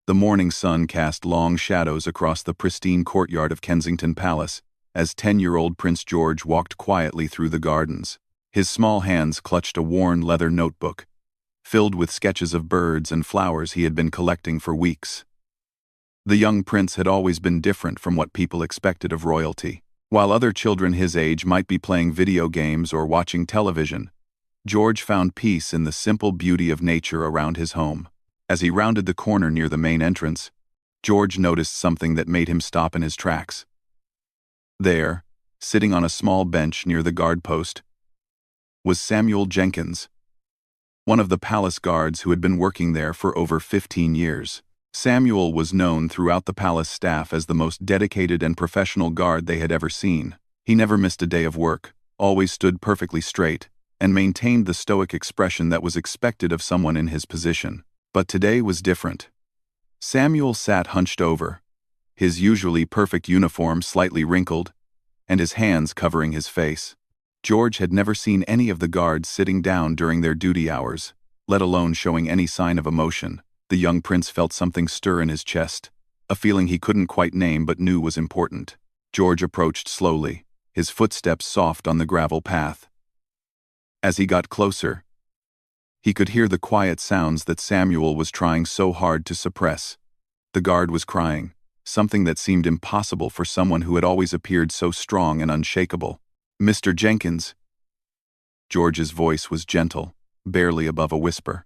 The morning sun cast long shadows across the pristine courtyard of Kensington Palace as 10-year-old Prince George walked quietly through the gardens. His small hands clutched a worn leather notebook, filled with sketches of birds and flowers he had been collecting for weeks. The young prince had always been different from what people expected of royalty. While other children his age might be playing video games or watching television, George found peace in the simple beauty of nature around his home. As he rounded the corner near the main entrance, George noticed something that made him stop in his tracks. There, sitting on a small bench near the guard post, was Samuel Jenkins, one of the palace guards who had been working there for over 15 years. Samuel was known throughout the palace staff as the most dedicated and professional guard they had ever seen. He never missed a day of work, always stood perfectly straight, and maintained the stoic expression that was expected of someone in his position. But today was different. Samuel sat hunched over, his usually perfect uniform slightly wrinkled, and his hands covering his face. George had never seen any of the guards sitting down during their duty hours, let alone showing any sign of emotion. The young prince felt something stir in his chest, a feeling he couldn't quite name but knew was important. George approached slowly, his footsteps soft on the gravel path. As he got closer, he could hear the quiet sounds that Samuel was trying so hard to suppress. The guard was crying, something that seemed impossible for someone who had always appeared so strong and unshakable. "Mr. Jenkins." George's voice was gentle, barely above a whisper.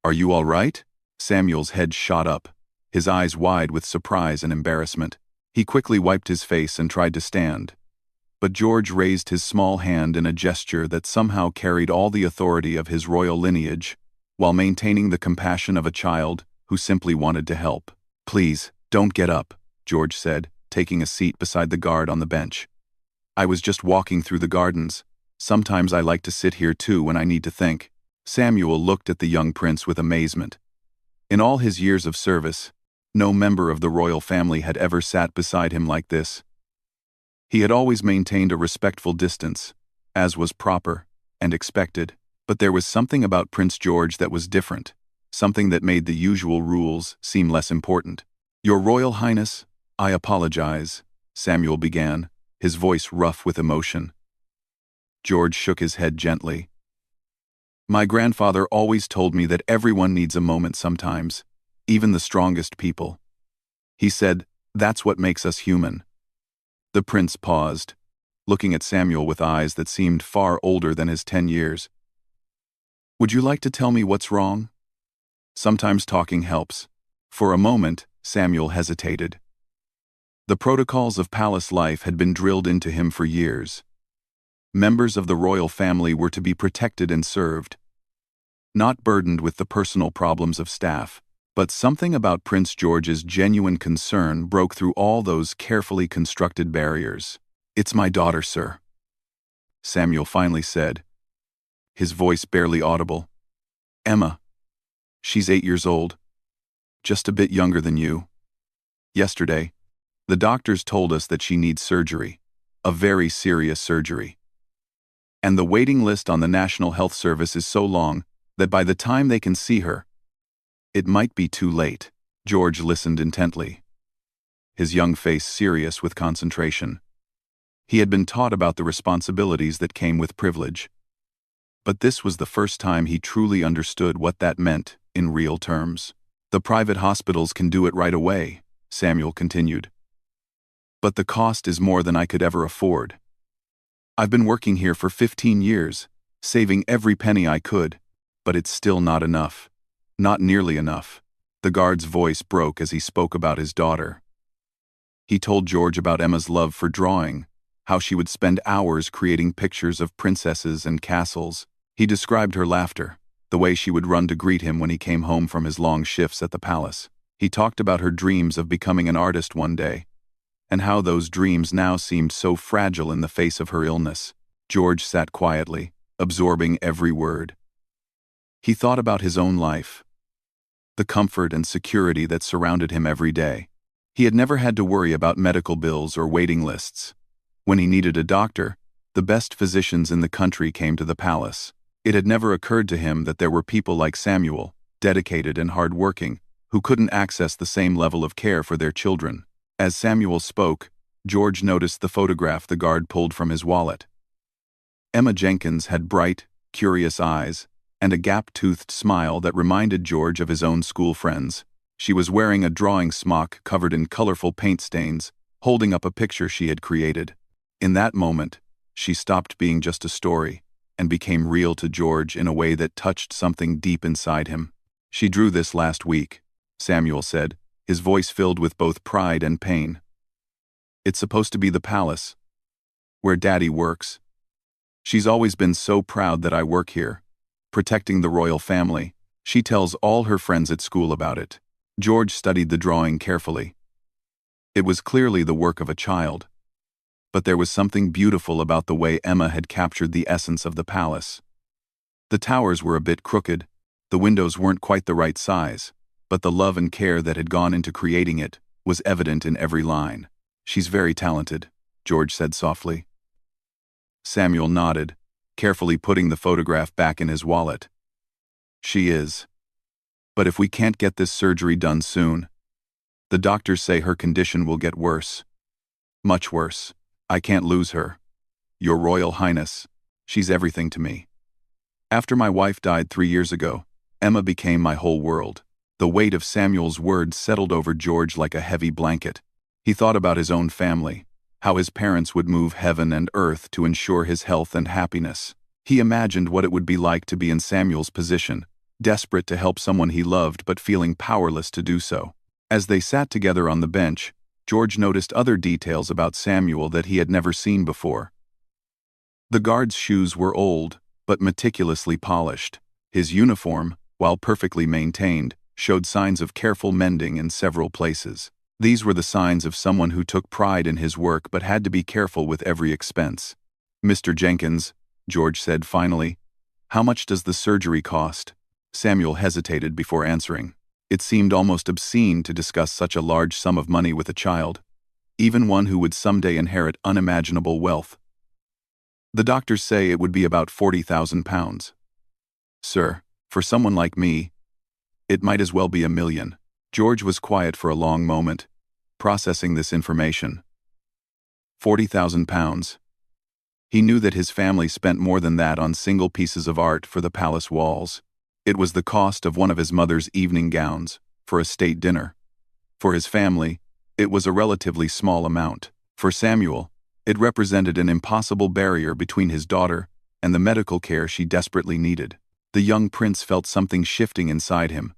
"Are you all right?" Samuel's head shot up, his eyes wide with surprise and embarrassment. He quickly wiped his face and tried to stand, but George raised his small hand in a gesture that somehow carried all the authority of his royal lineage, while maintaining the compassion of a child who simply wanted to help. "Please, don't get up," George said, taking a seat beside the guard on the bench. "I was just walking through the gardens. Sometimes I like to sit here too when I need to think." Samuel looked at the young prince with amazement. In all his years of service, no member of the royal family had ever sat beside him like this. He had always maintained a respectful distance, as was proper and expected, but there was something about Prince George that was different, something that made the usual rules seem less important. "Your Royal Highness, I apologize," Samuel began, his voice rough with emotion. George shook his head gently. "My grandfather always told me that everyone needs a moment sometimes, even the strongest people. He said, that's what makes us human." The prince paused, looking at Samuel with eyes that seemed far older than his 10 years. "Would you like to tell me what's wrong? Sometimes talking helps." For a moment, Samuel hesitated. The protocols of palace life had been drilled into him for years. Members of the royal family were to be protected and served, not burdened with the personal problems of staff. But something about Prince George's genuine concern broke through all those carefully constructed barriers. "It's my daughter, sir," Samuel finally said, his voice barely audible. "Emma. She's 8 years old, just a bit younger than you. Yesterday, the doctors told us that she needs surgery, a very serious surgery. And the waiting list on the National Health Service is so long that by the time they can see her, it might be too late." George listened intently, his young face serious with concentration. He had been taught about the responsibilities that came with privilege, but this was the first time he truly understood what that meant in real terms. "The private hospitals can do it right away," Samuel continued. "But the cost is more than I could ever afford. I've been working here for 15 years, saving every penny I could, but it's still not enough. Not nearly enough." The guard's voice broke as he spoke about his daughter. He told George about Emma's love for drawing, how she would spend hours creating pictures of princesses and castles. He described her laughter, the way she would run to greet him when he came home from his long shifts at the palace. He talked about her dreams of becoming an artist one day, and how those dreams now seemed so fragile in the face of her illness. George sat quietly, absorbing every word. He thought about his own life, the comfort and security that surrounded him every day. He had never had to worry about medical bills or waiting lists. When he needed a doctor, the best physicians in the country came to the palace. It had never occurred to him that there were people like Samuel, dedicated and hard-working, who couldn't access the same level of care for their children. As Samuel spoke, George noticed the photograph the guard pulled from his wallet. Emma Jenkins had bright, curious eyes, and a gap-toothed smile that reminded George of his own school friends. She was wearing a drawing smock covered in colorful paint stains, holding up a picture she had created. In that moment, she stopped being just a story and became real to George in a way that touched something deep inside him. "She drew this last week," Samuel said, his voice filled with both pride and pain. "It's supposed to be the palace, where Daddy works. She's always been so proud that I work here, protecting the royal family. She tells all her friends at school about it." George studied the drawing carefully. It was clearly the work of a child, but there was something beautiful about the way Emma had captured the essence of the palace. The towers were a bit crooked, the windows weren't quite the right size, but the love and care that had gone into creating it was evident in every line. "She's very talented," George said softly. Samuel nodded, carefully putting the photograph back in his wallet. "She is. But if we can't get this surgery done soon, the doctors say her condition will get worse. Much worse. I can't lose her. Your Royal Highness, she's everything to me. After my wife died 3 years ago, Emma became my whole world." The weight of Samuel's words settled over George like a heavy blanket. He thought about his own family, how his parents would move heaven and earth to ensure his health and happiness. He imagined what it would be like to be in Samuel's position, desperate to help someone he loved but feeling powerless to do so. As they sat together on the bench, George noticed other details about Samuel that he had never seen before. The guard's shoes were old, but meticulously polished. His uniform, while perfectly maintained, showed signs of careful mending in several places. These were the signs of someone who took pride in his work but had to be careful with every expense. "Mr. Jenkins," George said finally, "how much does the surgery cost?" Samuel hesitated before answering. It seemed almost obscene to discuss such a large sum of money with a child, even one who would someday inherit unimaginable wealth. "The doctors say it would be about £40,000. Sir, for someone like me, it might as well be £1 million. George was quiet for a long moment, processing this information. £40,000. He knew that his family spent more than that on single pieces of art for the palace walls. It was the cost of one of his mother's evening gowns for a state dinner. For his family, it was a relatively small amount. For Samuel, it represented an impossible barrier between his daughter and the medical care she desperately needed. The young prince felt something shifting inside him,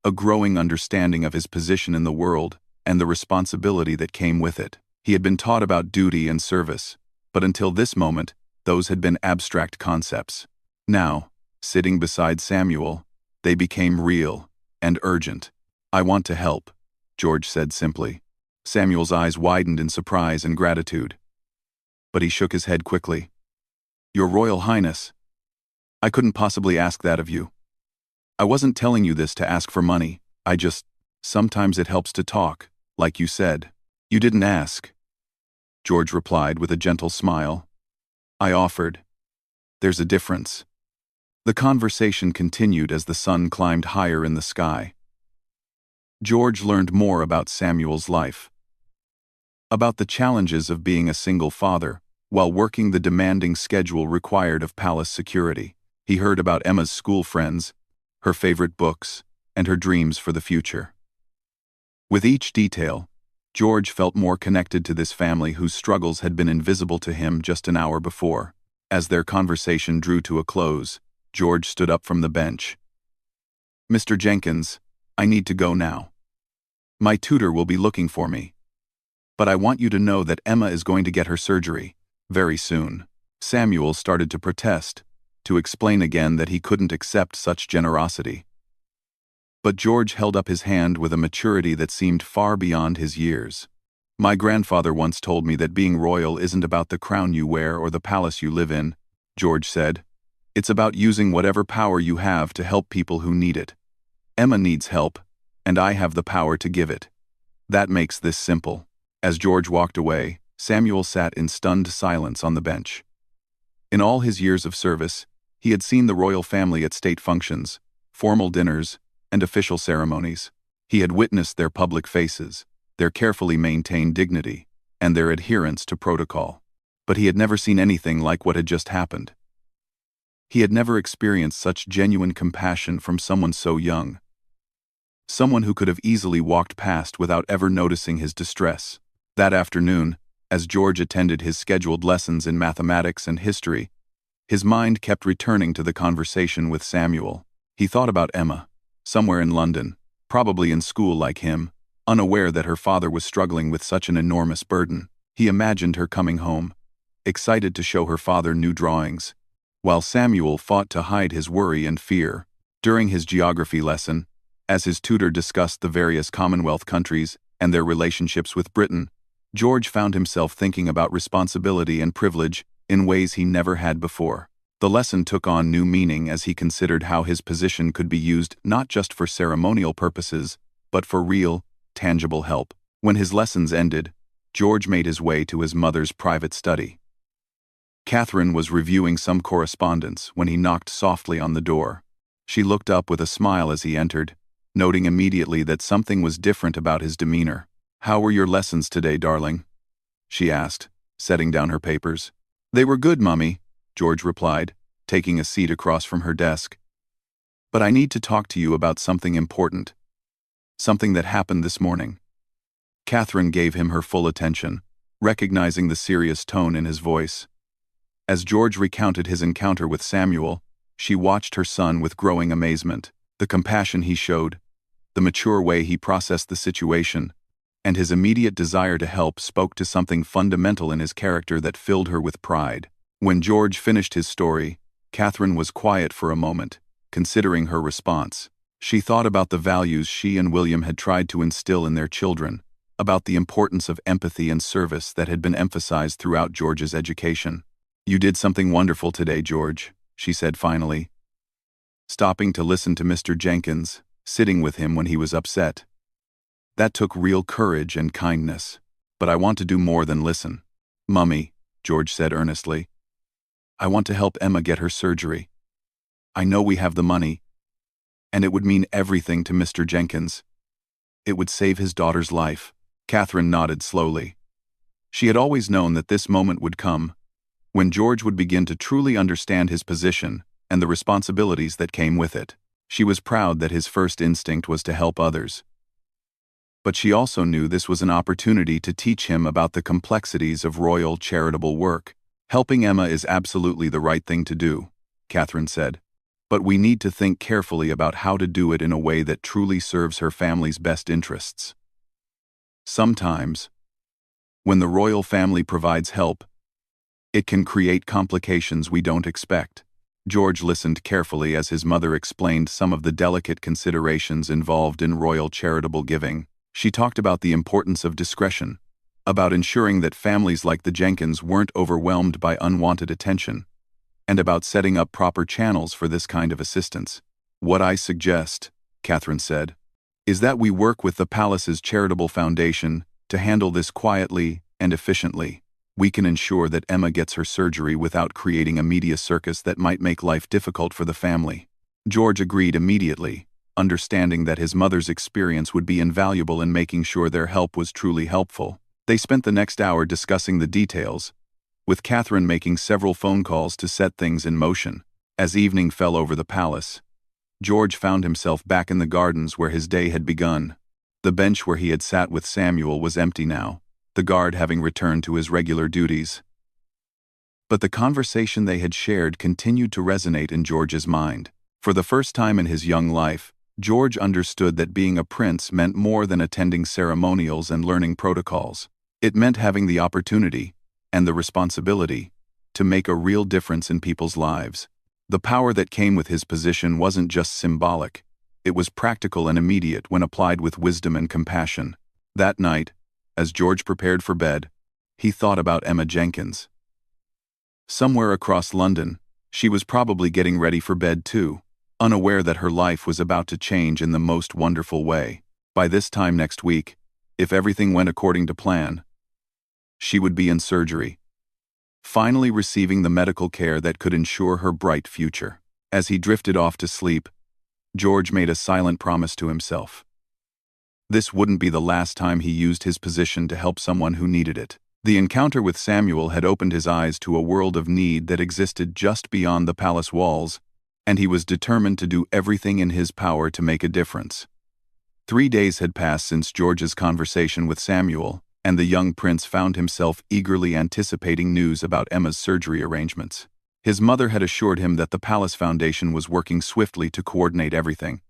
a growing understanding of his position in the world and the responsibility that came with it. He had been taught about duty and service, but until this moment, those had been abstract concepts. Now, sitting beside Samuel, they became real and urgent. "I want to help," George said simply. Samuel's eyes widened in surprise and gratitude, but he shook his head quickly. "Your Royal Highness, I couldn't possibly ask that of you. I wasn't telling you this to ask for money. Sometimes it helps to talk, like you said." "You didn't ask," George replied with a gentle smile. "I offered. There's a difference." The conversation continued as the sun climbed higher in the sky. George learned more about Samuel's life, about the challenges of being a single father while working the demanding schedule required of palace security. He heard about Emma's school friends, her favorite books, and her dreams for the future. With each detail, George felt more connected to this family whose struggles had been invisible to him just an hour before. As their conversation drew to a close, George stood up from the bench. "Mr. Jenkins, I need to go now. My tutor will be looking for me. But I want you to know that Emma is going to get her surgery very soon." Samuel started to protest, to explain again that he couldn't accept such generosity. But George held up his hand with a maturity that seemed far beyond his years. "My grandfather once told me that being royal isn't about the crown you wear or the palace you live in," George said. "It's about using whatever power you have to help people who need it. Emma needs help, and I have the power to give it. That makes this simple." As George walked away, Samuel sat in stunned silence on the bench. In all his years of service, he had seen the royal family at state functions, formal dinners, and official ceremonies. He had witnessed their public faces, their carefully maintained dignity, and their adherence to protocol. But he had never seen anything like what had just happened. He had never experienced such genuine compassion from someone so young. Someone who could have easily walked past without ever noticing his distress. That afternoon, as George attended his scheduled lessons in mathematics and history, his mind kept returning to the conversation with Samuel. He thought about Emma, somewhere in London, probably in school like him, unaware that her father was struggling with such an enormous burden. He imagined her coming home, excited to show her father new drawings, while Samuel fought to hide his worry and fear. During his geography lesson, as his tutor discussed the various Commonwealth countries and their relationships with Britain, George found himself thinking about responsibility and privilege in ways he never had before. The lesson took on new meaning as he considered how his position could be used not just for ceremonial purposes, but for real, tangible help. When his lessons ended, George made his way to his mother's private study. Catherine was reviewing some correspondence when he knocked softly on the door. She looked up with a smile as he entered, noting immediately that something was different about his demeanor. "How were your lessons today, darling?" she asked, setting down her papers. "They were good, Mummy," George replied, taking a seat across from her desk. "But I need to talk to you about something important. Something that happened this morning." Catherine gave him her full attention, recognizing the serious tone in his voice. As George recounted his encounter with Samuel, she watched her son with growing amazement. The compassion he showed, the mature way he processed the situation, and his immediate desire to help spoke to something fundamental in his character that filled her with pride. When George finished his story, Catherine was quiet for a moment, considering her response. She thought about the values she and William had tried to instill in their children, about the importance of empathy and service that had been emphasized throughout George's education. "You did something wonderful today, George," she said finally, stopping to listen to Mr. Jenkins, sitting with him when he was upset. "That took real courage and kindness. But I want to do more than listen." "Mummy," George said earnestly, "I want to help Emma get her surgery. I know we have the money, and it would mean everything to Mr. Jenkins. It would save his daughter's life." Catherine nodded slowly. She had always known that this moment would come, when George would begin to truly understand his position and the responsibilities that came with it. She was proud that his first instinct was to help others. But she also knew this was an opportunity to teach him about the complexities of royal charitable work. "Helping Emma is absolutely the right thing to do," Catherine said. "But we need to think carefully about how to do it in a way that truly serves her family's best interests. Sometimes, when the royal family provides help, it can create complications we don't expect." George listened carefully as his mother explained some of the delicate considerations involved in royal charitable giving. She talked about the importance of discretion, about ensuring that families like the Jenkins weren't overwhelmed by unwanted attention, and about setting up proper channels for this kind of assistance. "What I suggest," Catherine said, "is that we work with the palace's charitable foundation to handle this quietly and efficiently. We can ensure that Emma gets her surgery without creating a media circus that might make life difficult for the family." George agreed immediately, understanding that his mother's experience would be invaluable in making sure their help was truly helpful. They spent the next hour discussing the details, with Catherine making several phone calls to set things in motion. As evening fell over the palace, George found himself back in the gardens where his day had begun. The bench where he had sat with Samuel was empty now, the guard having returned to his regular duties. But the conversation they had shared continued to resonate in George's mind. For the first time in his young life, George understood that being a prince meant more than attending ceremonials and learning protocols. It meant having the opportunity, and the responsibility, to make a real difference in people's lives. The power that came with his position wasn't just symbolic, it was practical and immediate when applied with wisdom and compassion. That night, as George prepared for bed, he thought about Emma Jenkins. Somewhere across London, she was probably getting ready for bed too, unaware that her life was about to change in the most wonderful way. By this time next week, if everything went according to plan, she would be in surgery, finally receiving the medical care that could ensure her bright future. As he drifted off to sleep, George made a silent promise to himself. This wouldn't be the last time he used his position to help someone who needed it. The encounter with Samuel had opened his eyes to a world of need that existed just beyond the palace walls, and he was determined to do everything in his power to make a difference. 3 days had passed since George's conversation with Samuel, and the young prince found himself eagerly anticipating news about Emma's surgery arrangements. His mother had assured him that the Palace Foundation was working swiftly to coordinate everything.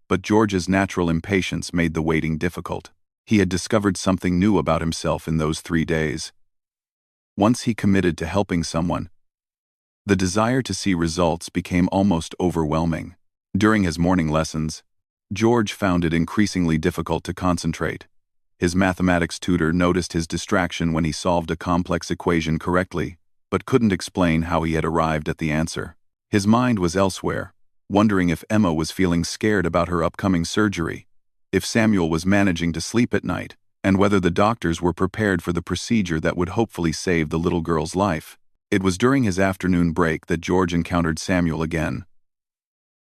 But George's natural impatience made the waiting difficult. He had discovered something new about himself in those 3 days. Once he committed to helping someone, the desire to see results became almost overwhelming. During his morning lessons, George found it increasingly difficult to concentrate. His mathematics tutor noticed his distraction when he solved a complex equation correctly, but couldn't explain how he had arrived at the answer. His mind was elsewhere, wondering if Emma was feeling scared about her upcoming surgery, if Samuel was managing to sleep at night, and whether the doctors were prepared for the procedure that would hopefully save the little girl's life. It was during his afternoon break that George encountered Samuel again.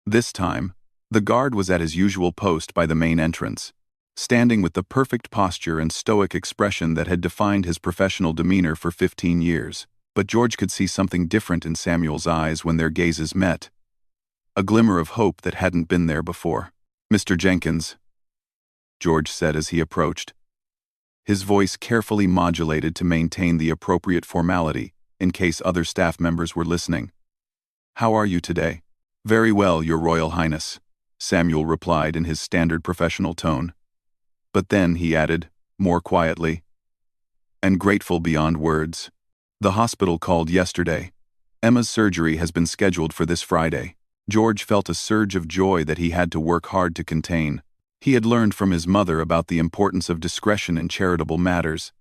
This time, the guard was at his usual post by the main entrance, standing with the perfect posture and stoic expression that had defined his professional demeanor for 15 years. But George could see something different in Samuel's eyes when their gazes met. A glimmer of hope that hadn't been there before. "Mr. Jenkins," George said as he approached, his voice carefully modulated to maintain the appropriate formality in case other staff members were listening. "How are you today?" "Very well, Your Royal Highness," Samuel replied in his standard professional tone. But then he added, more quietly, "and grateful beyond words. The hospital called yesterday. Emma's surgery has been scheduled for this Friday." George felt a surge of joy that he had to work hard to contain. He had learned from his mother about the importance of discretion in charitable matters.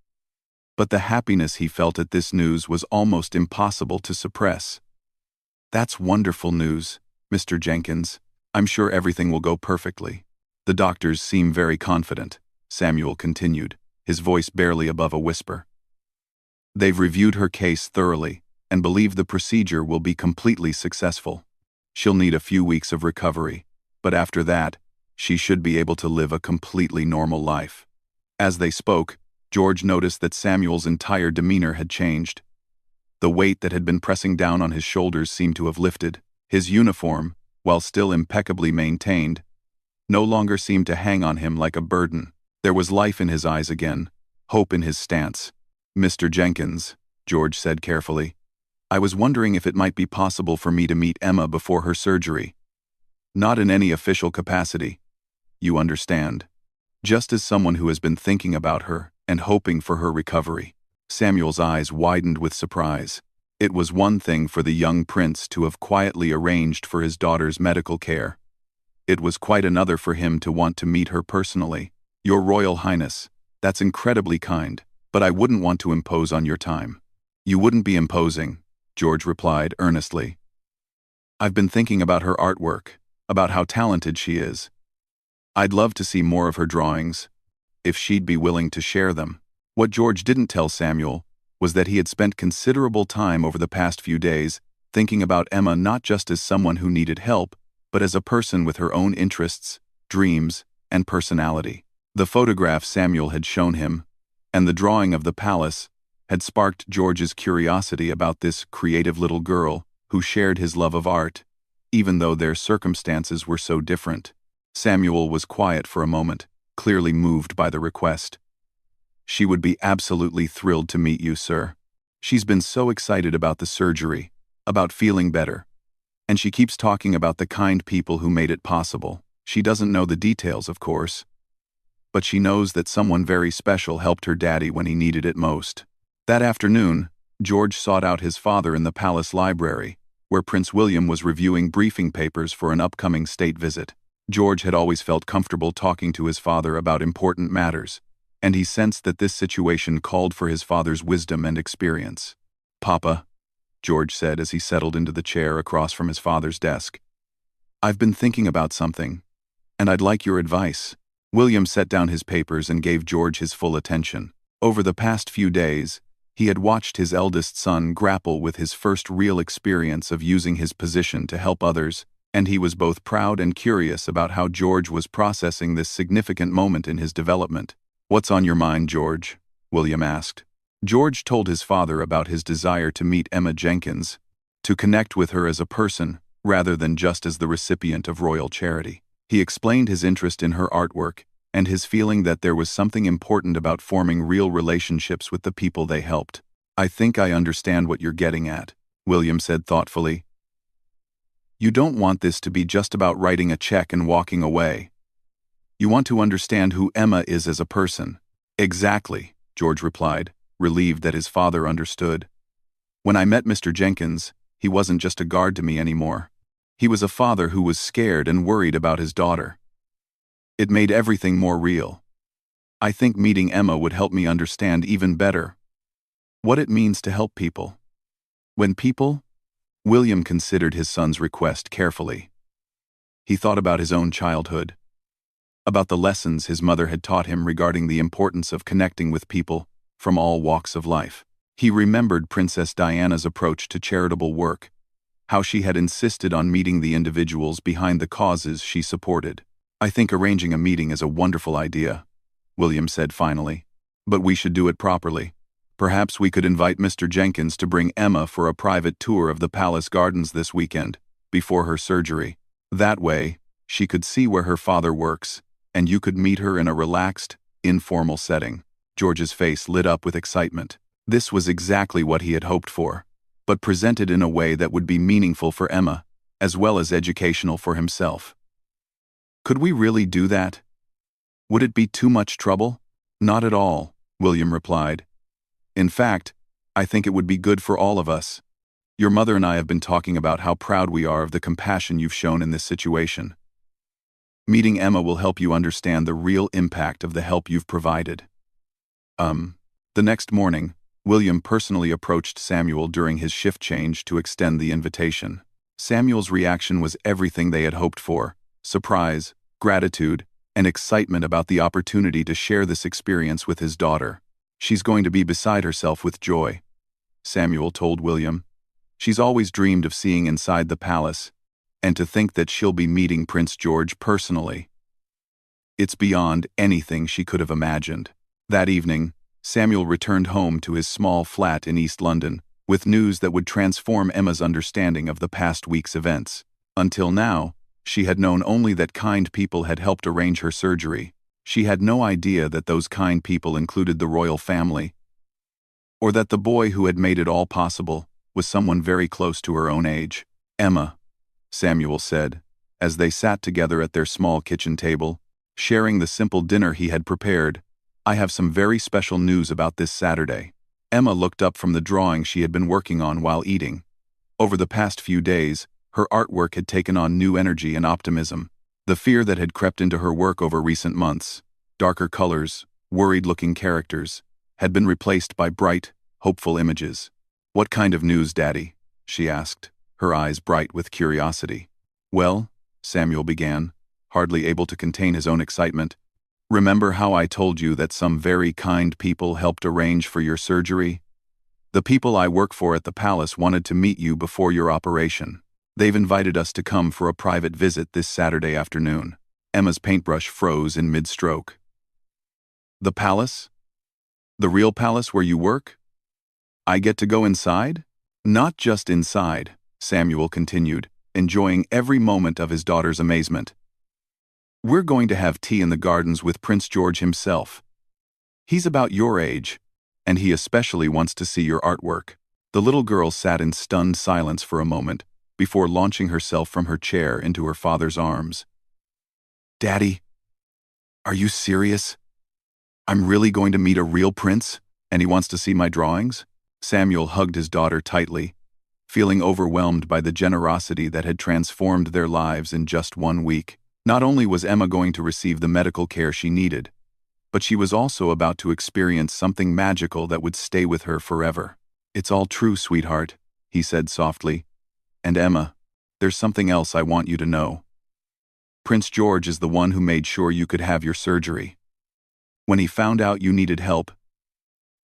But the happiness he felt at this news was almost impossible to suppress. "That's wonderful news, Mr. Jenkins. I'm sure everything will go perfectly." "The doctors seem very confident," Samuel continued, his voice barely above a whisper. "They've reviewed her case thoroughly and believe the procedure will be completely successful. She'll need a few weeks of recovery, but after that, she should be able to live a completely normal life." As they spoke, George noticed that Samuel's entire demeanor had changed. The weight that had been pressing down on his shoulders seemed to have lifted. His uniform, while still impeccably maintained, no longer seemed to hang on him like a burden. There was life in his eyes again, hope in his stance. "Mr. Jenkins," George said carefully, "I was wondering if it might be possible for me to meet Emma before her surgery. Not in any official capacity. You understand. Just as someone who has been thinking about her and hoping for her recovery." Samuel's eyes widened with surprise. It was one thing for the young prince to have quietly arranged for his daughter's medical care. It was quite another for him to want to meet her personally. "Your Royal Highness, that's incredibly kind, but I wouldn't want to impose on your time." "You wouldn't be imposing," George replied earnestly. "I've been thinking about her artwork, about how talented she is. I'd love to see more of her drawings, if she'd be willing to share them." What George didn't tell Samuel was that he had spent considerable time over the past few days thinking about Emma not just as someone who needed help, but as a person with her own interests, dreams, and personality. The photograph Samuel had shown him, and the drawing of the palace, had sparked George's curiosity about this creative little girl who shared his love of art, even though their circumstances were so different. Samuel was quiet for a moment, clearly moved by the request. "She would be absolutely thrilled to meet you, sir. She's been so excited about the surgery, about feeling better. And she keeps talking about the kind people who made it possible. She doesn't know the details, of course. But she knows that someone very special helped her daddy when he needed it most." That afternoon, George sought out his father in the palace library, where Prince William was reviewing briefing papers for an upcoming state visit. George had always felt comfortable talking to his father about important matters, and he sensed that this situation called for his father's wisdom and experience. "Papa," George said as he settled into the chair across from his father's desk, "I've been thinking about something, and I'd like your advice." William set down his papers and gave George his full attention. Over the past few days, he had watched his eldest son grapple with his first real experience of using his position to help others and he was both proud and curious about how George was processing this significant moment in his development. "What's on your mind, George?" William asked. George told his father about his desire to meet Emma Jenkins, to connect with her as a person, rather than just as the recipient of royal charity. He explained his interest in her artwork, and his feeling that there was something important about forming real relationships with the people they helped. "I think I understand what you're getting at," William said thoughtfully. "You don't want this to be just about writing a check and walking away. You want to understand who Emma is as a person." "Exactly," George replied, relieved that his father understood. "When I met Mr. Jenkins, he wasn't just a guard to me anymore. He was a father who was scared and worried about his daughter. It made everything more real. I think meeting Emma would help me understand even better what it means to help people. When people—" William considered his son's request carefully. He thought about his own childhood, about the lessons his mother had taught him regarding the importance of connecting with people from all walks of life. He remembered Princess Diana's approach to charitable work, how she had insisted on meeting the individuals behind the causes she supported. "I think arranging a meeting is a wonderful idea," William said finally. "But we should do it properly. Perhaps we could invite Mr. Jenkins to bring Emma for a private tour of the palace gardens this weekend, before her surgery. That way, she could see where her father works, and you could meet her in a relaxed, informal setting." George's face lit up with excitement. This was exactly what he had hoped for, but presented in a way that would be meaningful for Emma, as well as educational for himself. "Could we really do that? Would it be too much trouble?" "Not at all," William replied. "In fact, I think it would be good for all of us. Your mother and I have been talking about how proud we are of the compassion you've shown in this situation. Meeting Emma will help you understand the real impact of the help you've provided." The next morning, William personally approached Samuel during his shift change to extend the invitation. Samuel's reaction was everything they had hoped for: surprise, gratitude, and excitement about the opportunity to share this experience with his daughter. "She's going to be beside herself with joy," Samuel told William. "She's always dreamed of seeing inside the palace, and to think that she'll be meeting Prince George personally. It's beyond anything she could have imagined." That evening, Samuel returned home to his small flat in East London, with news that would transform Emma's understanding of the past week's events. Until now, she had known only that kind people had helped arrange her surgery. She had no idea that those kind people included the royal family, or that the boy who had made it all possible was someone very close to her own age. "Emma," Samuel said, as they sat together at their small kitchen table, sharing the simple dinner he had prepared, "I have some very special news about this Saturday." Emma looked up from the drawing she had been working on while eating. Over the past few days, her artwork had taken on new energy and optimism. The fear that had crept into her work over recent months, darker colors, worried-looking characters, had been replaced by bright, hopeful images. "What kind of news, Daddy?" she asked, her eyes bright with curiosity. "Well," Samuel began, hardly able to contain his own excitement, "remember how I told you that some very kind people helped arrange for your surgery? The people I work for at the palace wanted to meet you before your operation. They've invited us to come for a private visit this Saturday afternoon." Emma's paintbrush froze in mid-stroke. "The palace? The real palace where you work? I get to go inside?" "Not just inside," Samuel continued, enjoying every moment of his daughter's amazement. "We're going to have tea in the gardens with Prince George himself. He's about your age, and he especially wants to see your artwork." The little girl sat in stunned silence for a moment, before launching herself from her chair into her father's arms. "Daddy, are you serious? I'm really going to meet a real prince, and he wants to see my drawings?" Samuel hugged his daughter tightly, feeling overwhelmed by the generosity that had transformed their lives in just 1 week. Not only was Emma going to receive the medical care she needed, but she was also about to experience something magical that would stay with her forever. "It's all true, sweetheart," he said softly. "And Emma, there's something else I want you to know. Prince George is the one who made sure you could have your surgery. When he found out you needed help,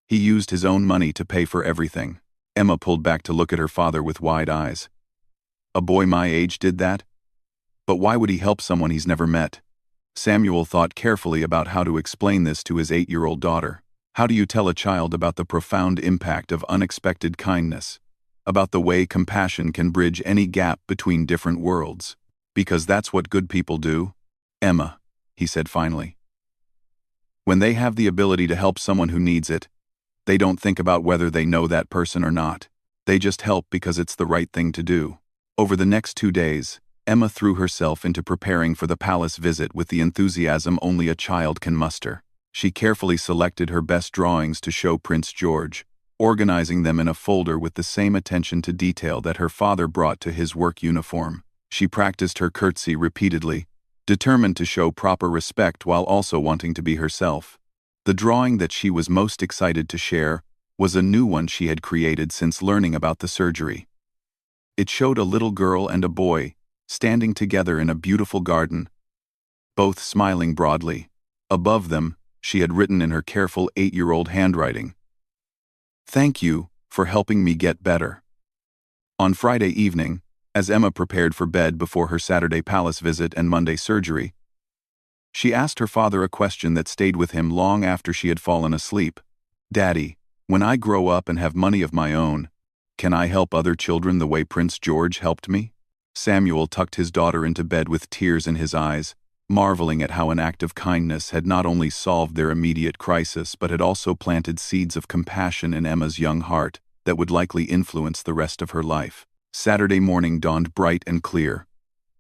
he used his own money to pay for everything." Emma pulled back to look at her father with wide eyes. "A boy my age did that?" But why would he help someone he's never met? Samuel thought carefully about how to explain this to his 8-year-old daughter. How do you tell a child about the profound impact of unexpected kindness? About the way compassion can bridge any gap between different worlds? Because that's what good people do. Emma, he said finally. When they have the ability to help someone who needs it, they don't think about whether they know that person or not. They just help because it's the right thing to do. Over the next 2 days, Emma threw herself into preparing for the palace visit with the enthusiasm only a child can muster. She carefully selected her best drawings to show Prince George, organizing them in a folder with the same attention to detail that her father brought to his work uniform. She practiced her curtsy repeatedly, determined to show proper respect while also wanting to be herself. The drawing that she was most excited to share was a new one she had created since learning about the surgery. It showed a little girl and a boy standing together in a beautiful garden, both smiling broadly. Above them, she had written in her careful 8-year-old handwriting, "Thank you for helping me get better." On Friday evening, as Emma prepared for bed before her Saturday palace visit and Monday surgery, she asked her father a question that stayed with him long after she had fallen asleep. "Daddy, when I grow up and have money of my own, can I help other children the way Prince George helped me?" Samuel tucked his daughter into bed with tears in his eyes, marveling at how an act of kindness had not only solved their immediate crisis but had also planted seeds of compassion in Emma's young heart that would likely influence the rest of her life. Saturday morning dawned bright and clear,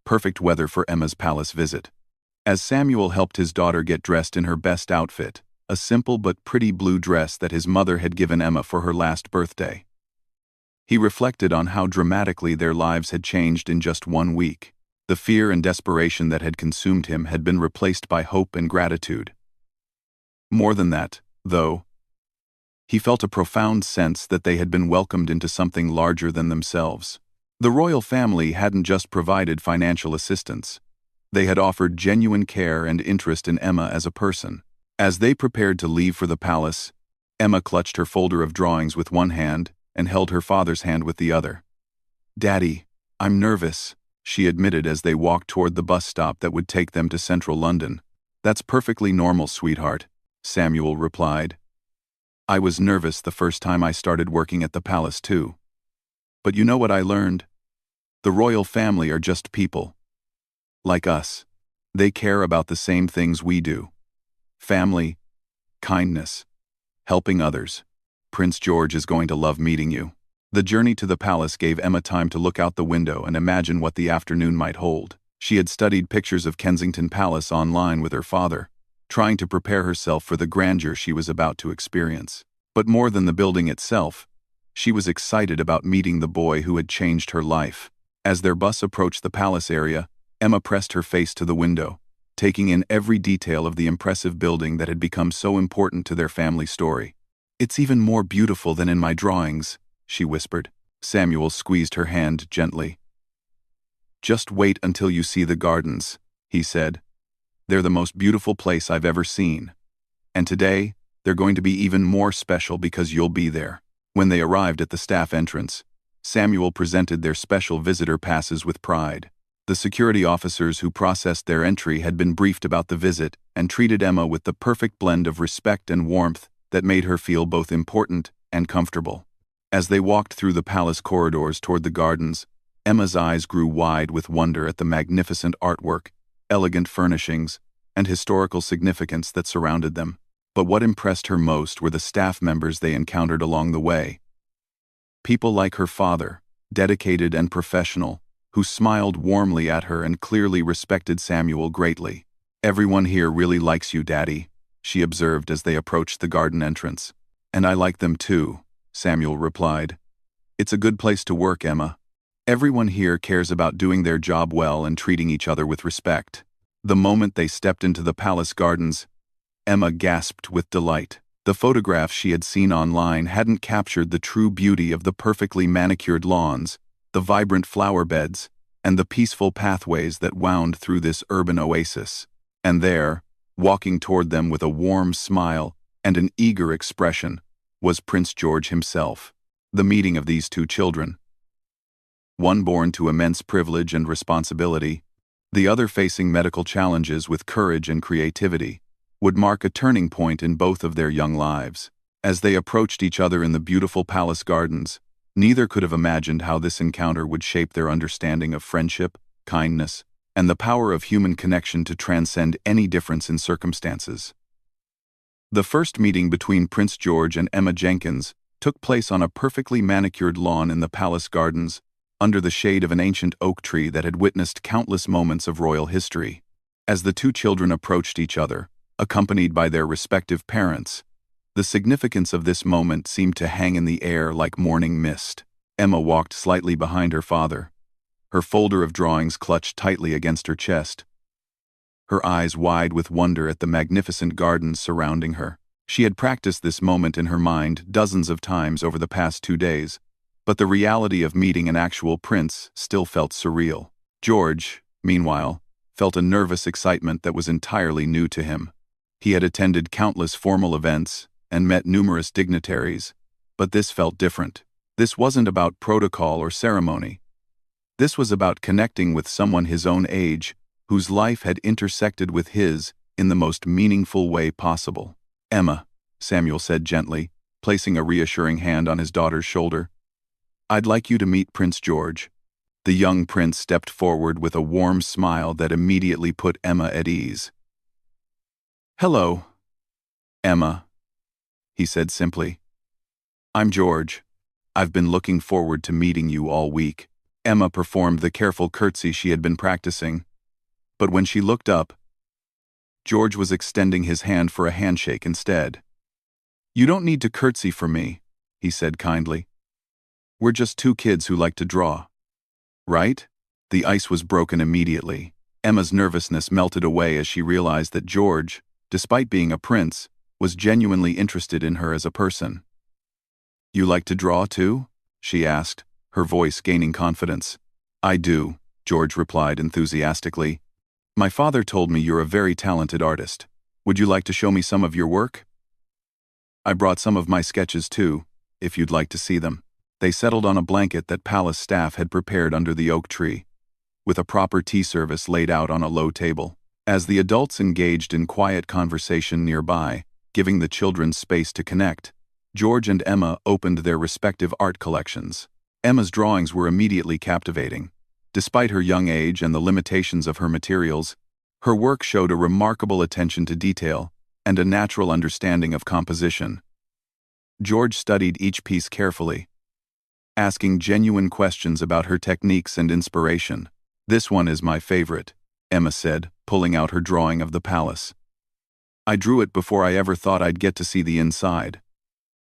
perfect weather for Emma's palace visit. As Samuel helped his daughter get dressed in her best outfit, a simple but pretty blue dress that his mother had given Emma for her last birthday, he reflected on how dramatically their lives had changed in just 1 week. The fear and desperation that had consumed him had been replaced by hope and gratitude. More than that, though, he felt a profound sense that they had been welcomed into something larger than themselves. The royal family hadn't just provided financial assistance. They had offered genuine care and interest in Emma as a person. As they prepared to leave for the palace, Emma clutched her folder of drawings with one hand and held her father's hand with the other. "Daddy, I'm nervous," she admitted as they walked toward the bus stop that would take them to central London. "That's perfectly normal, sweetheart," Samuel replied. "I was nervous the first time I started working at the palace too. But you know what I learned? The royal family are just people. Like us. They care about the same things we do. Family, kindness, helping others. Prince George is going to love meeting you." The journey to the palace gave Emma time to look out the window and imagine what the afternoon might hold. She had studied pictures of Kensington Palace online with her father, trying to prepare herself for the grandeur she was about to experience. But more than the building itself, she was excited about meeting the boy who had changed her life. As their bus approached the palace area, Emma pressed her face to the window, taking in every detail of the impressive building that had become so important to their family story. "It's even more beautiful than in my drawings," she whispered. Samuel squeezed her hand gently. "Just wait until you see the gardens," he said. "They're the most beautiful place I've ever seen. And today, they're going to be even more special because you'll be there." When they arrived at the staff entrance, Samuel presented their special visitor passes with pride. The security officers who processed their entry had been briefed about the visit and treated Emma with the perfect blend of respect and warmth that made her feel both important and comfortable. As they walked through the palace corridors toward the gardens, Emma's eyes grew wide with wonder at the magnificent artwork, elegant furnishings, and historical significance that surrounded them. But what impressed her most were the staff members they encountered along the way. People like her father, dedicated and professional, who smiled warmly at her and clearly respected Samuel greatly. "Everyone here really likes you, Daddy," she observed as they approached the garden entrance. "And I like them too," Samuel replied. "It's a good place to work, Emma. Everyone here cares about doing their job well and treating each other with respect." The moment they stepped into the palace gardens, Emma gasped with delight. The photographs she had seen online hadn't captured the true beauty of the perfectly manicured lawns, the vibrant flower beds, and the peaceful pathways that wound through this urban oasis. And there, walking toward them with a warm smile and an eager expression, was Prince George himself. The meeting of these two children, one born to immense privilege and responsibility, The other facing medical challenges with courage and creativity, would mark a turning point in both of their young lives. As they approached each other in the beautiful palace gardens, neither could have imagined how this encounter would shape their understanding of friendship, kindness, and the power of human connection to transcend any difference in circumstances. The first meeting between Prince George and Emma Jenkins took place on a perfectly manicured lawn in the palace gardens, under the shade of an ancient oak tree that had witnessed countless moments of royal history. As the two children approached each other, accompanied by their respective parents, the significance of this moment seemed to hang in the air like morning mist. Emma walked slightly behind her father, her folder of drawings clutched tightly against her chest, her eyes wide with wonder at the magnificent gardens surrounding her. She had practiced this moment in her mind dozens of times over the past 2 days, but the reality of meeting an actual prince still felt surreal. George, meanwhile, felt a nervous excitement that was entirely new to him. He had attended countless formal events and met numerous dignitaries, but this felt different. This wasn't about protocol or ceremony. This was about connecting with someone his own age, whose life had intersected with his in the most meaningful way possible. "Emma," Samuel said gently, placing a reassuring hand on his daughter's shoulder, "I'd like you to meet Prince George." The young prince stepped forward with a warm smile that immediately put Emma at ease. "Hello, Emma," he said simply. "I'm George. I've been looking forward to meeting you all week." Emma performed the careful curtsy she had been practicing, but when she looked up, George was extending his hand for a handshake instead. "You don't need to curtsy for me," he said kindly. "We're just two kids who like to draw. Right?" The ice was broken immediately. Emma's nervousness melted away as she realized that George, despite being a prince, was genuinely interested in her as a person. "You like to draw too?" she asked, her voice gaining confidence. "I do," George replied enthusiastically. "My father told me you're a very talented artist. Would you like to show me some of your work? I brought some of my sketches too, if you'd like to see them." They settled on a blanket that palace staff had prepared under the oak tree, with a proper tea service laid out on a low table. As the adults engaged in quiet conversation nearby, giving the children space to connect, George and Emma opened their respective art collections. Emma's drawings were immediately captivating. Despite her young age and the limitations of her materials, her work showed a remarkable attention to detail and a natural understanding of composition. George studied each piece carefully, asking genuine questions about her techniques and inspiration. "This one is my favorite," Emma said, pulling out her drawing of the palace. "I drew it before I ever thought I'd get to see the inside.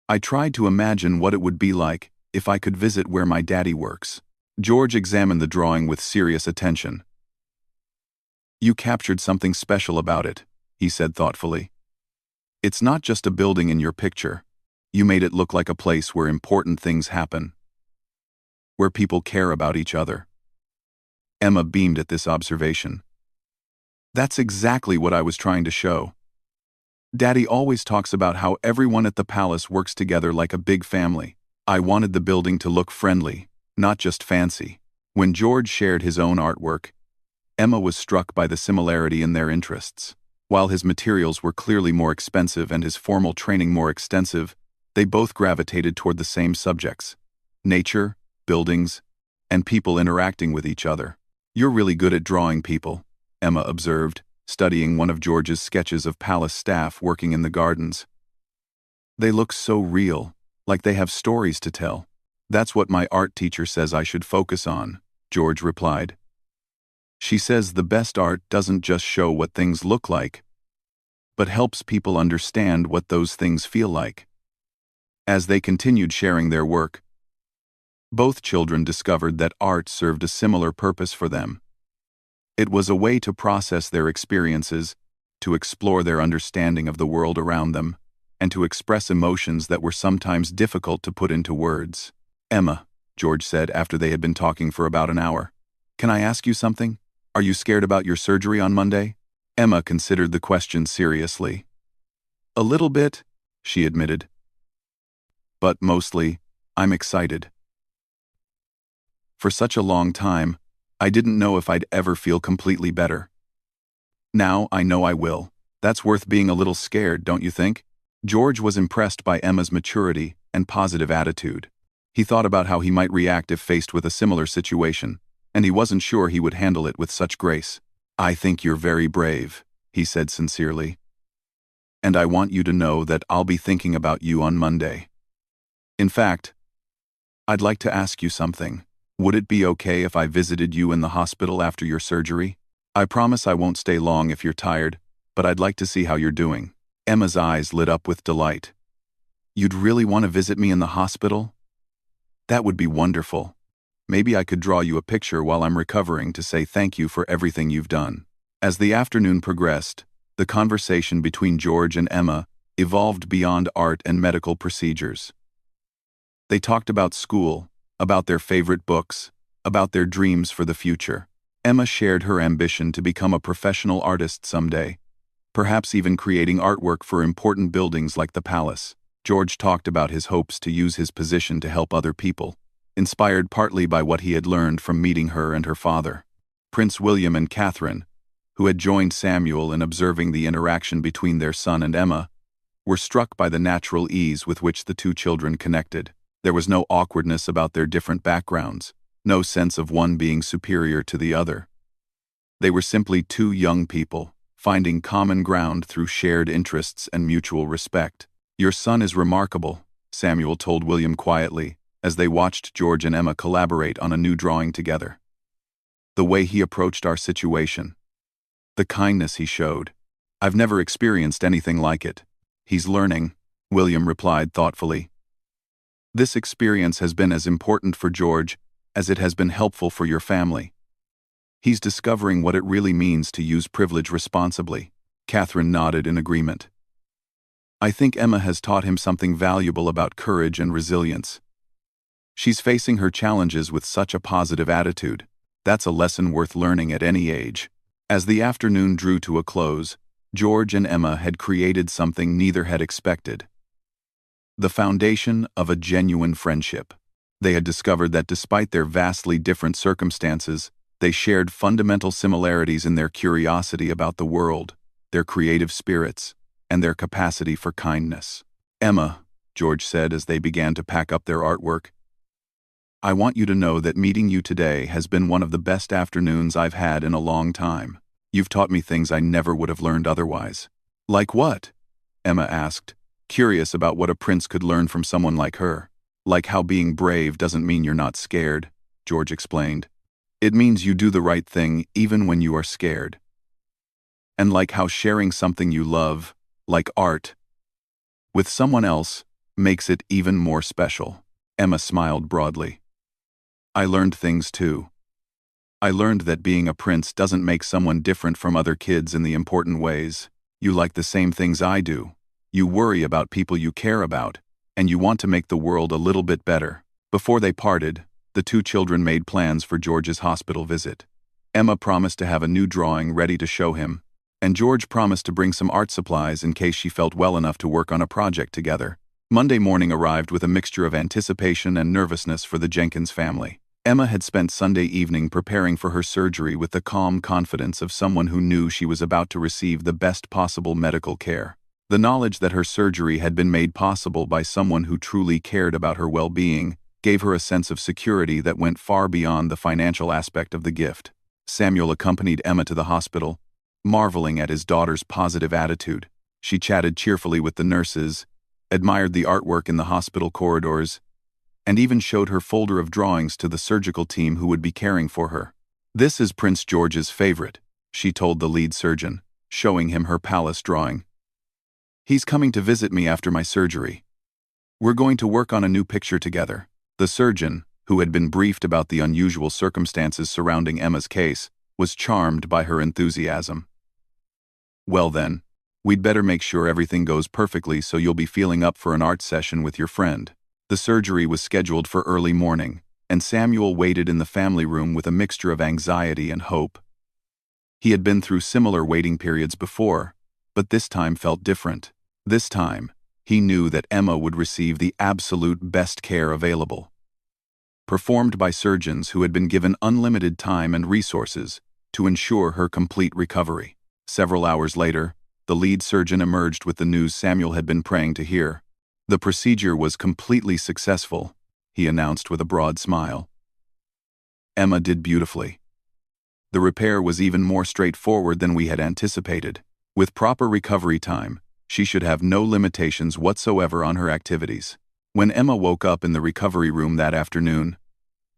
I tried to imagine what it would be like if I could visit where my daddy works." George examined the drawing with serious attention. "You captured something special about it," he said thoughtfully. "It's not just a building in your picture. You made it look like a place where important things happen, where people care about each other." Emma beamed at this observation. "That's exactly what I was trying to show. Daddy always talks about how everyone at the palace works together like a big family. I wanted the building to look friendly, not just fancy." When George shared his own artwork, Emma was struck by the similarity in their interests. While his materials were clearly more expensive and his formal training more extensive, they both gravitated toward the same subjects: nature, buildings, and people interacting with each other. "You're really good at drawing people," Emma observed, studying one of George's sketches of palace staff working in the gardens. "They look so real, like they have stories to tell." "That's what my art teacher says I should focus on," George replied. "She says the best art doesn't just show what things look like, but helps people understand what those things feel like." As they continued sharing their work, both children discovered that art served a similar purpose for them. It was a way to process their experiences, to explore their understanding of the world around them, and to express emotions that were sometimes difficult to put into words. "Emma," George said after they had been talking for about an hour, "can I ask you something? Are you scared about your surgery on Monday?" Emma considered the question seriously. "A little bit," she admitted. "But mostly, I'm excited. For such a long time, I didn't know if I'd ever feel completely better. Now I know I will. That's worth being a little scared, don't you think? George was impressed by Emma's maturity and positive attitude. He thought about how he might react if faced with a similar situation, and he wasn't sure he would handle it with such grace. I think you're very brave, he said sincerely. And I want you to know that I'll be thinking about you on Monday. In fact, I'd like to ask you something. Would it be okay if I visited you in the hospital after your surgery? I promise I won't stay long if you're tired, but I'd like to see how you're doing. Emma's eyes lit up with delight. You'd really want to visit me in the hospital? That would be wonderful. Maybe I could draw you a picture while I'm recovering to say thank you for everything you've done. As the afternoon progressed, the conversation between George and Emma evolved beyond art and medical procedures. They talked about school, about their favorite books, about their dreams for the future. Emma shared her ambition to become a professional artist someday, perhaps even creating artwork for important buildings like the palace. George talked about his hopes to use his position to help other people, inspired partly by what he had learned from meeting her and her father. Prince William and Catherine, who had joined Samuel in observing the interaction between their son and Emma, were struck by the natural ease with which the two children connected. There was no awkwardness about their different backgrounds, no sense of one being superior to the other. They were simply two young people, finding common ground through shared interests and mutual respect. Your son is remarkable, Samuel told William quietly, as they watched George and Emma collaborate on a new drawing together. The way he approached our situation, the kindness he showed. I've never experienced anything like it. He's learning, William replied thoughtfully. This experience has been as important for George as it has been helpful for your family. He's discovering what it really means to use privilege responsibly. Catherine nodded in agreement. I think Emma has taught him something valuable about courage and resilience. She's facing her challenges with such a positive attitude. That's a lesson worth learning at any age. As the afternoon drew to a close, George and Emma had created something neither had expected. The foundation of a genuine friendship. They had discovered that despite their vastly different circumstances, they shared fundamental similarities in their curiosity about the world, their creative spirits, and their capacity for kindness. Emma, George said as they began to pack up their artwork, I want you to know that meeting you today has been one of the best afternoons I've had in a long time. You've taught me things I never would have learned otherwise. Like what? Emma asked, curious about what a prince could learn from someone like her. Like how being brave doesn't mean you're not scared, George explained. It means you do the right thing even when you are scared. And like how sharing something you love, like art, with someone else makes it even more special. Emma smiled broadly. I learned things too. I learned that being a prince doesn't make someone different from other kids in the important ways. You like the same things I do. You worry about people you care about, and you want to make the world a little bit better. Before they parted, the two children made plans for George's hospital visit. Emma promised to have a new drawing ready to show him, and George promised to bring some art supplies in case she felt well enough to work on a project together. Monday morning arrived with a mixture of anticipation and nervousness for the Jenkins family. Emma had spent Sunday evening preparing for her surgery with the calm confidence of someone who knew she was about to receive the best possible medical care. The knowledge that her surgery had been made possible by someone who truly cared about her well-being gave her a sense of security that went far beyond the financial aspect of the gift. Samuel accompanied Emma to the hospital, marveling at his daughter's positive attitude. She chatted cheerfully with the nurses, admired the artwork in the hospital corridors, and even showed her folder of drawings to the surgical team who would be caring for her. This is Prince George's favorite, she told the lead surgeon, showing him her palace drawing. He's coming to visit me after my surgery. We're going to work on a new picture together. The surgeon, who had been briefed about the unusual circumstances surrounding Emma's case, was charmed by her enthusiasm. Well then, we'd better make sure everything goes perfectly so you'll be feeling up for an art session with your friend. The surgery was scheduled for early morning, and Samuel waited in the family room with a mixture of anxiety and hope. He had been through similar waiting periods before, but this time felt different. This time, he knew that Emma would receive the absolute best care available. performed by surgeons who had been given unlimited time and resources to ensure her complete recovery. Several hours later, the lead surgeon emerged with the news Samuel had been praying to hear. "The procedure was completely successful," he announced with a broad smile. "Emma did beautifully. The repair was even more straightforward than we had anticipated. With proper recovery time, she should have no limitations whatsoever on her activities." When Emma woke up in the recovery room that afternoon,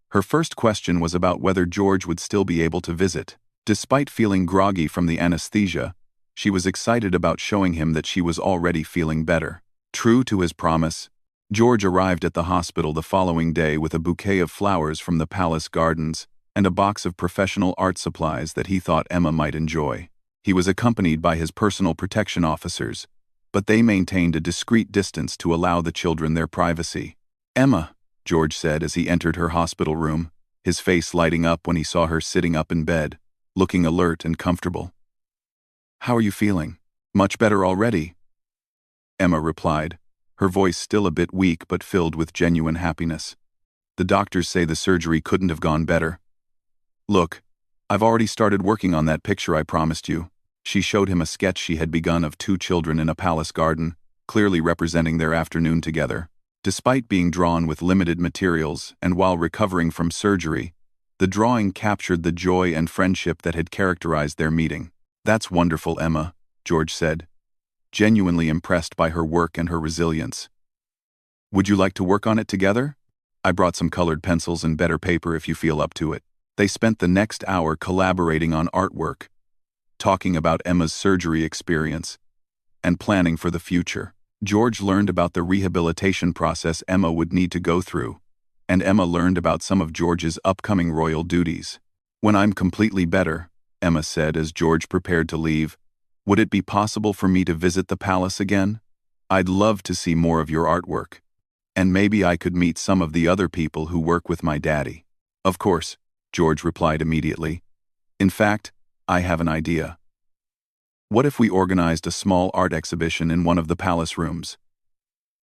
her first question was about whether George would still be able to visit. Despite feeling groggy from the anesthesia, she was excited about showing him that she was already feeling better. True to his promise, George arrived at the hospital the following day with a bouquet of flowers from the palace gardens and a box of professional art supplies that he thought Emma might enjoy. He was accompanied by his personal protection officers, but they maintained a discreet distance to allow the children their privacy. "Emma," George said as he entered her hospital room, his face lighting up when he saw her sitting up in bed, looking alert and comfortable. "How are you feeling? Much better already?" Emma replied, her voice still a bit weak but filled with genuine happiness. "The doctors say the surgery couldn't have gone better. Look, I've already started working on that picture I promised you." She showed him a sketch she had begun of two children in a palace garden, clearly representing their afternoon together. Despite being drawn with limited materials and while recovering from surgery, the drawing captured the joy and friendship that had characterized their meeting. "That's wonderful, Emma," George said, genuinely impressed by her work and her resilience. "Would you like to work on it together? I brought some colored pencils and better paper if you feel up to it." They spent the next hour collaborating on artwork, talking about Emma's surgery experience, and planning for the future. George learned about the rehabilitation process Emma would need to go through, and Emma learned about some of George's upcoming royal duties. "When I'm completely better," Emma said as George prepared to leave, "would it be possible for me to visit the palace again? I'd love to see more of your artwork. And maybe I could meet some of the other people who work with my daddy." "Of course," George replied immediately. "In fact, I have an idea. What if we organized a small art exhibition in one of the palace rooms?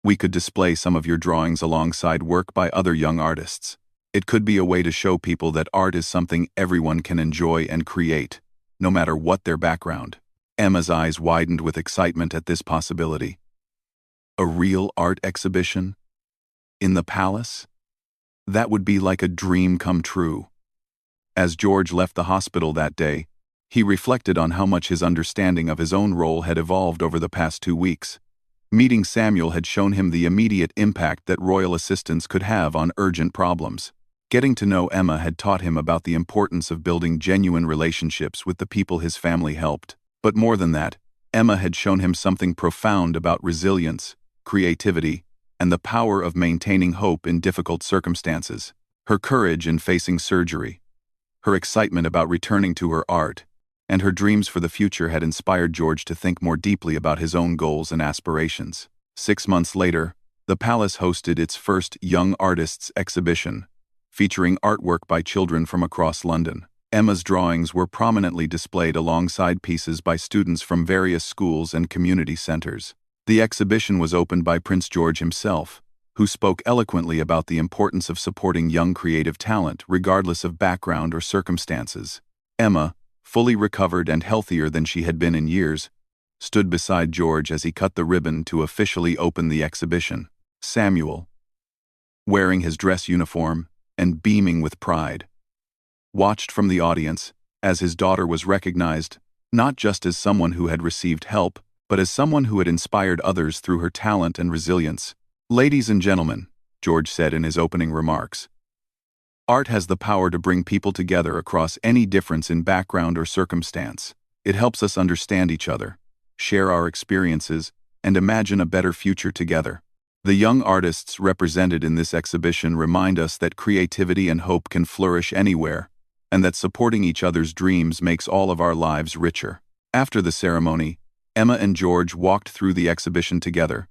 We could display some of your drawings alongside work by other young artists. It could be a way to show people that art is something everyone can enjoy and create, no matter what their background." Emma's eyes widened with excitement at this possibility. A real art exhibition? In the palace? That would be like a dream come true. As George left the hospital that day, he reflected on how much his understanding of his own role had evolved over the past 2 weeks. Meeting Samuel had shown him the immediate impact that royal assistance could have on urgent problems. Getting to know Emma had taught him about the importance of building genuine relationships with the people his family helped. But more than that, Emma had shown him something profound about resilience, creativity, and the power of maintaining hope in difficult circumstances. Her courage in facing surgery, her excitement about returning to her art, and her dreams for the future had inspired George to think more deeply about his own goals and aspirations. 6 months later, the palace hosted its first Young Artists exhibition, featuring artwork by children from across London. Emma's drawings were prominently displayed alongside pieces by students from various schools and community centers. The exhibition was opened by Prince George himself, who spoke eloquently about the importance of supporting young creative talent regardless of background or circumstances. Emma, fully recovered and healthier than she had been in years, stood beside George as he cut the ribbon to officially open the exhibition. Samuel, wearing his dress uniform and beaming with pride, watched from the audience as his daughter was recognized not just as someone who had received help, but as someone who had inspired others through her talent and resilience. "Ladies and gentlemen," George said in his opening remarks, "art has the power to bring people together across any difference in background or circumstance. It helps us understand each other, share our experiences, and imagine a better future together. The young artists represented in this exhibition remind us that creativity and hope can flourish anywhere, and that supporting each other's dreams makes all of our lives richer." After the ceremony, Emma and George walked through the exhibition together,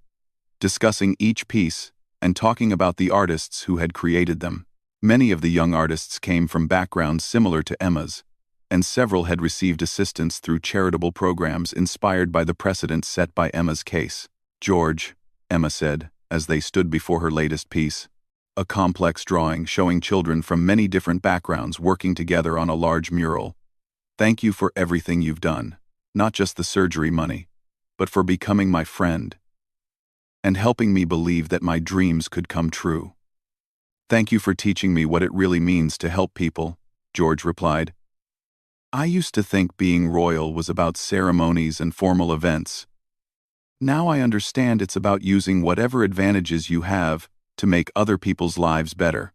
discussing each piece and talking about the artists who had created them. Many of the young artists came from backgrounds similar to Emma's, and several had received assistance through charitable programs inspired by the precedent set by Emma's case. "George," Emma said, as they stood before her latest piece, a complex drawing showing children from many different backgrounds working together on a large mural. Thank you for everything you've done, not just the surgery money, but for becoming my friend and helping me believe that my dreams could come true. Thank you for teaching me what it really means to help people, George replied. I used to think being royal was about ceremonies and formal events. Now I understand it's about using whatever advantages you have to make other people's lives better.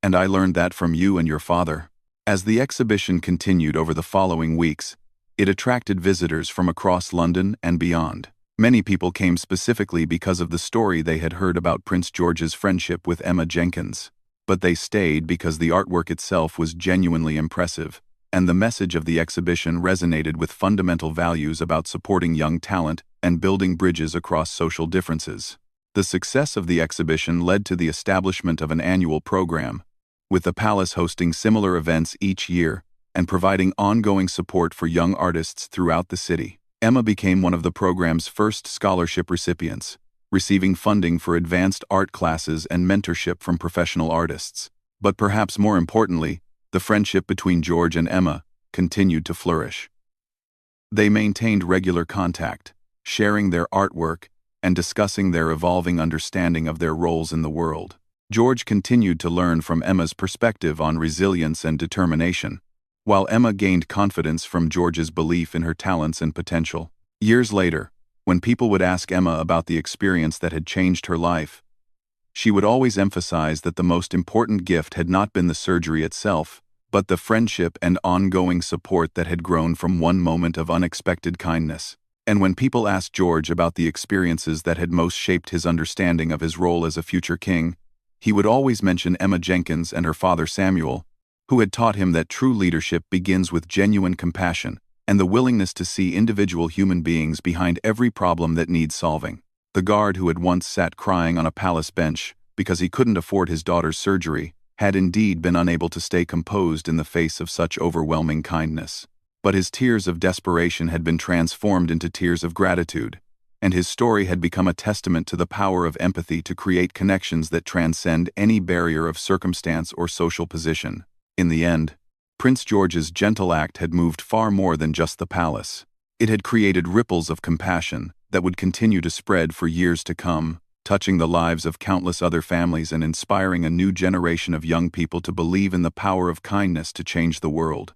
And I learned that from you and your father. As the exhibition continued over the following weeks, it attracted visitors from across London and beyond. Many people came specifically because of the story they had heard about Prince George's friendship with Emma Jenkins. But they stayed because the artwork itself was genuinely impressive, and the message of the exhibition resonated with fundamental values about supporting young talent and building bridges across social differences. The success of the exhibition led to the establishment of an annual program, with the palace hosting similar events each year and providing ongoing support for young artists throughout the city. Emma became one of the program's first scholarship recipients, receiving funding for advanced art classes and mentorship from professional artists. But perhaps more importantly, the friendship between George and Emma continued to flourish. They maintained regular contact, sharing their artwork and discussing their evolving understanding of their roles in the world. George continued to learn from Emma's perspective on resilience and determination, while Emma gained confidence from George's belief in her talents and potential. Years later, when people would ask Emma about the experience that had changed her life, she would always emphasize that the most important gift had not been the surgery itself, but the friendship and ongoing support that had grown from one moment of unexpected kindness. And when people asked George about the experiences that had most shaped his understanding of his role as a future king, he would always mention Emma Jenkins and her father Samuel, who had taught him that true leadership begins with genuine compassion and the willingness to see individual human beings behind every problem that needs solving. The guard who had once sat crying on a palace bench because he couldn't afford his daughter's surgery had indeed been unable to stay composed in the face of such overwhelming kindness. But his tears of desperation had been transformed into tears of gratitude, and his story had become a testament to the power of empathy to create connections that transcend any barrier of circumstance or social position. In the end, Prince George's gentle act had moved far more than just the palace. It had created ripples of compassion that would continue to spread for years to come, touching the lives of countless other families and inspiring a new generation of young people to believe in the power of kindness to change the world.